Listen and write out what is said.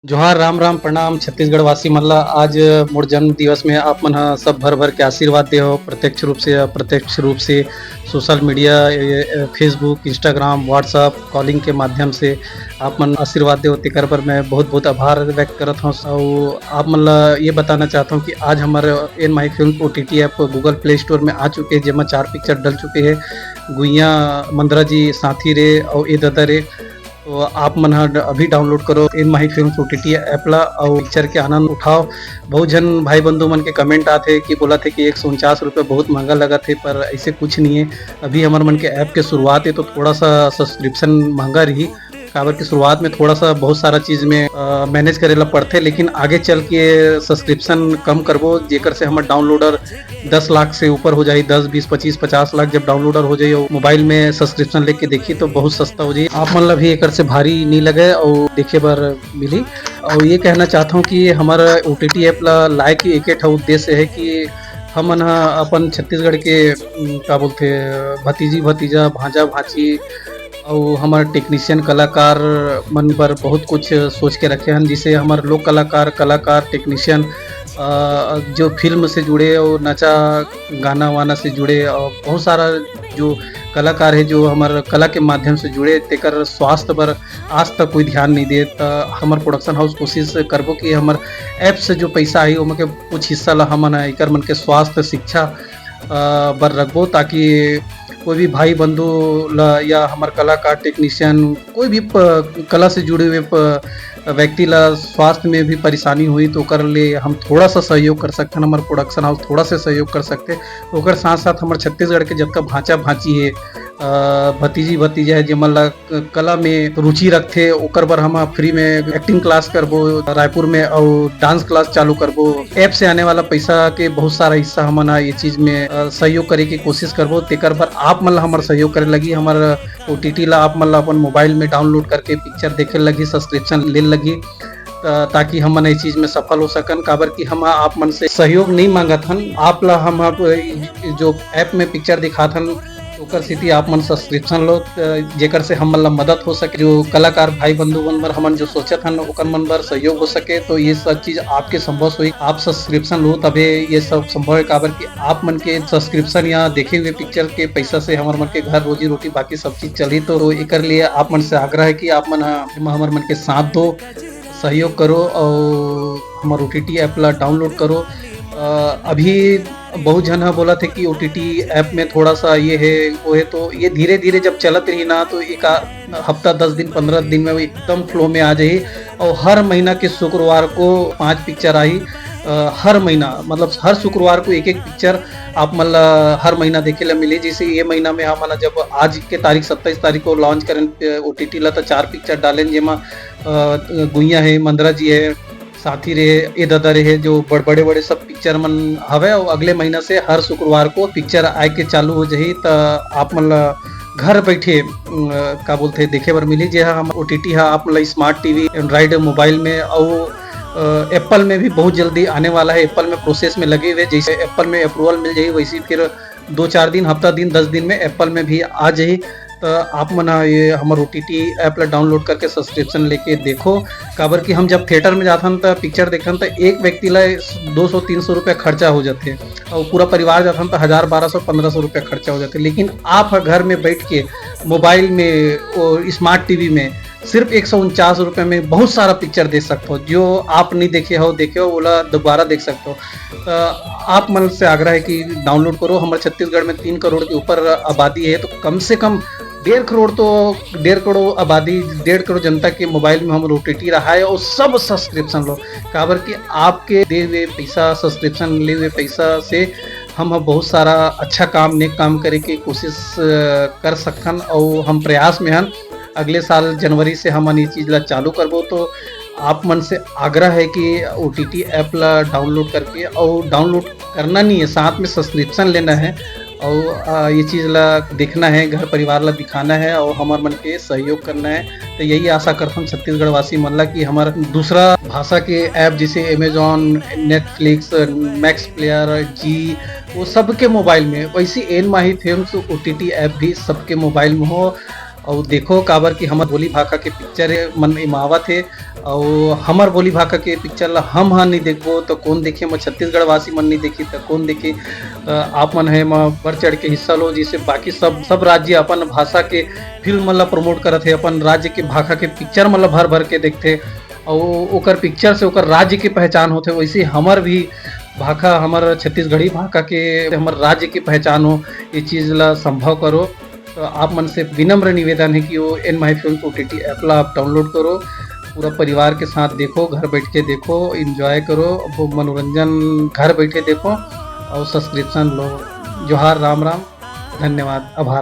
जोहार राम राम प्रणाम छत्तीसगढ़ वासी मन ला आज मोर जन्म दिवस में आप मन ह सब भर भर के आशीर्वाद देहो प्रत्यक्ष रूप से अप्रत्यक्ष रूप से social media Facebook Instagram WhatsApp calling के माध्यम से आप मन आशीर्वाद देहो तेकर पर मैं बहुत बहुत आभार व्यक्त करत हूँ। और आप मन ला ये बताना चाहता हूँ कि आज हमारे एन माही film OTT app Google Play Store में आ चुके हैं जेमा 4 पिक्चर डल चुके हैं। गुइया मंदरा जी साथी रे और ए ददा रे। तो आप मन अभी डाउनलोड करो इन माही फिल्म OTT ऐप ला और पिक्चर के आनंद उठाओ। बहुत जन भाई बंधु मन के कमेंट आते कि बोला थे कि 149 रुपये बहुत महंगा लगा थे, पर ऐसे कुछ नहीं है। अभी हमारे मन के ऐप के शुरुआत है तो थोड़ा सा सब्सक्रिप्शन महंगा रही काबर की शुरुआत में थोड़ा सा बहुत सारा चीज में मैनेज करे ला पड़ते, लेकिन आगे चल के सब्सक्रिप्शन कम करबो जेकर से हमारे डाउनलोडर 10 लाख से ऊपर हो जाए। 10 20 25 50 लाख जब डाउनलोडर हो जाए और मोबाइल में सब्सक्रिप्शन लेके देखी तो बहुत सस्ता हो जाए। आप मन ला भी एक से भारी नहीं लगे और देखे बार मिली। और ये कहना चाहता हूँ कि हमारा OTT ऐप ला लाए के एक उद्देश्य है कि हमन अपन छत्तीसगढ़ के का बोलते भतीजी भतीजा भांजा भांची और हमारे टेक्नीशियन कलाकार मन पर बहुत कुछ सोच के रखे हैं, जिसे हमारे लोक कलाकार टेक्नीशियन जो फिल्म से जुड़े और नचा गाना वाना से जुड़े और बहुत सारा जो कलाकार है जो हमारे कला के माध्यम से जुड़े तेकर स्वास्थ्य पर आज तक कोई ध्यान नहीं दे। तो हमारे प्रोडक्शन हाउस कोशिश करबो कि हमारे ऐप से जो पैसा आई वो के कुछ हिस्सा ला हमन एकर मन के स्वास्थ्य शिक्षा बर रखबो, ताकि कोई भी भाई बंधु ला या हमारे कलाकार टेक्नीशियन कोई भी कला से जुड़े हुए व्यक्ति ला स्वास्थ्य में भी परेशानी हुई तो कर ले हम थोड़ा सा सहयोग कर सकते हैं। हमारे प्रोडक्शन हाउस थोड़ा सा सहयोग कर सकते ओकर साथ साथ हमारे छत्तीसगढ़ के जब भांचा भांची है भतीजी भतीजा है जेमन ला कला में रुचि रखते ओकर बर हम फ्री में एक्टिंग क्लास करबो रायपुर में और डांस क्लास चालू करबो। ऐप से आने वाला पैसा के बहुत सारा हिस्सा हमन ये चीज में सहयोग करे की कोशिश करबो। तेकर पर आप मन ला हमार सहयोग करे लगी हमारा OTT ला आप मन ला अपन मोबाइल में डाउनलोड करके पिक्चर देखे लगी सब्सक्रिप्शन ले लगी ताकि हम इस चीज में सफल हो सकन। काबर कि हम आप मन से सहयोग नहीं मांगत हन, आप ला हम जो ऐप में पिक्चर दिखात हन ओकर स्थिति आप मन सब्सक्रिप्शन लो जेकर से हम ला मदद हो सके। जो कलाकार भाई बंधु मन बर हमन जो सोचत हन ओकर मन बर सहयोग हो सके तो ये सब चीज आपके संभव हुई। आप सब्सक्रिप्शन लो तबे ये सब संभव है, काबर कि आप मन के सब्सक्रिप्शन या देखे हुए पिक्चर के पैसा से हमारे मन के घर रोजी रोटी बाकी सब चीज चली। तो एकर लिए आप मन से आग्रह है कि आप मन हमारे मन के साथ दो सहयोग करो और हमारे OTT ऐप ला डाउनलोड करो। अभी बहुत जन बोला थे कि OTT ऐप में थोड़ा सा ये है वो है, तो ये धीरे धीरे जब चलत रही ना तो एक हफ्ता 10 दिन 15 दिन में वो एकदम फ्लो में आ जाए। और हर महीना के शुक्रवार को 5 पिक्चर आई, हर महीना मतलब हर शुक्रवार को एक पिक्चर आप मतलब हर महीना देखे ला मिले। जैसे ये महीना में हम जब आज के तारीख 27 तारीख को लॉन्च करें OTT ला तो 4 पिक्चर डालें जेमा गुइया है मंदरा जी है साथी रे ए ददा रे है जो बड़े बड़े सब पिक्चर मन हवे। और अगले महीना से हर शुक्रवार को पिक्चर आए के चालू हो जाही तो आप मन घर बैठे का बोलते देखे बर मिली। जे हम OTT है आप मतलब स्मार्ट टीवी एंड्रॉइड मोबाइल में और एप्पल में भी बहुत जल्दी आने वाला है। एप्पल में प्रोसेस में लगे हुए, जैसे एप्पल में अप्रूवल मिल जाए वैसे फिर 2-4 दिन हफ्ता दिन 10 दिन में एप्पल में भी आ जाए। तो आप मन ये हमारे OTT ऐप ला डाउनलोड करके सब्सक्रिप्शन लेके देखो। काबर कि हम जब थिएटर में जाथन तो पिक्चर देखन तो एक व्यक्ति ला 200-300 रुपये खर्चा हो जाते और पूरा परिवार जाथन तो 1000-1200-1500 रुपये खर्चा हो जाते। लेकिन आप घर में बैठ के मोबाइल में और स्मार्ट टीवी में सिर्फ 149 रुपये में बहुत सारा पिक्चर देख सकते हो। जो आप नहीं देखे हो बोला दोबारा देख सकते हो। तो आप मन से आग्रह है कि डाउनलोड करो। हमारे छत्तीसगढ़ में 3 करोड़ के ऊपर आबादी है तो कम से कम 1.5 करोड़ आबादी 1.5 करोड़ जनता के मोबाइल में हम OTT रहा है और सब सब्सक्रिप्शन लो। काबर कि आपके दे हुए पैसा सब्सक्रिप्शन ले हुए पैसा से हम बहुत सारा अच्छा काम नेक काम करे की कोशिश कर सकन और हम प्रयास में हन। अगले साल जनवरी से हम ये चीज़ ला चालू करबो। तो आप मन से आग्रह है कि OTT ऐप ला डाउनलोड करके और डाउनलोड करना नहीं है, साथ में सब्सक्रिप्शन लेना है और ये चीज़ ला देखना है, घर परिवार ला दिखाना है और हमारे मन के सहयोग करना है। तो यही आशा करता हूँ छत्तीसगढ़ वासी मन ला कि हमारा दूसरा भाषा के ऐप जैसे अमेजॉन नेटफ्लिक्स मैक्स प्लेयर जी वो सबके मोबाइल में, वैसे एन माही फिल्म्स OTT ऐप भी सबके मोबाइल में हो। और देखो काबर कि हमार बोली भाषा के पिक्चर मन इमावत है और हमार बोली भाषा के पिक्चर ला हम हाँ नहीं देखबो तो कौन देखे, मैं छत्तीसगढ़ वासी मन नहीं देखी तो कौन देखे। आप मन है मैं बढ़ चढ़ के हिस्सा लो, जिससे बाकी सब राज्य अपन भाषा के फिल्म मन ला प्रमोट करत है, अपन राज्य के भाषा के पिक्चर मन ला भर भर के देखते और ओकर पिक्चर से ओकर राज्य की पहचान होते। वैसे हमर भी भाषा, हमार छत्तीसगढ़ी भाषा के हमार राज्य की पहचान हो, ये चीज़ ला संभव करो। तो आप मन से विनम्र निवेदन है कि वो एन माई फिल्म OTT ऐप ला आप डाउनलोड करो, पूरा परिवार के साथ देखो, घर बैठ के देखो, एंजॉय करो, वो मनोरंजन घर बैठे देखो और सब्सक्रिप्शन लो। जोहार, राम राम, धन्यवाद, आभार।